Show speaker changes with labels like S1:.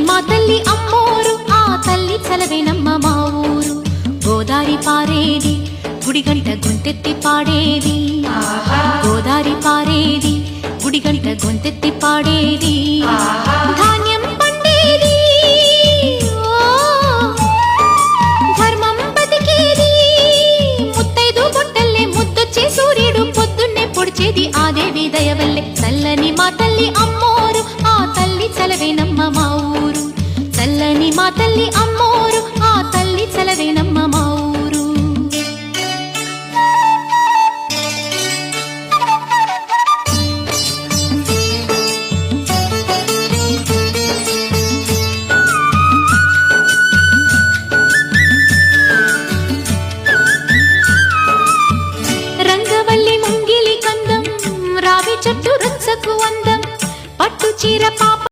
S1: మా తల్లి అమ్మోరు, ఆ తల్లి చలవే నమ్మ మా ఊరు. గోదారి పారేది గుడిగంట గొంతెత్తి పాడేది, గోదారి పారేది గుడిగంట గొంతెత్తి పాడేది.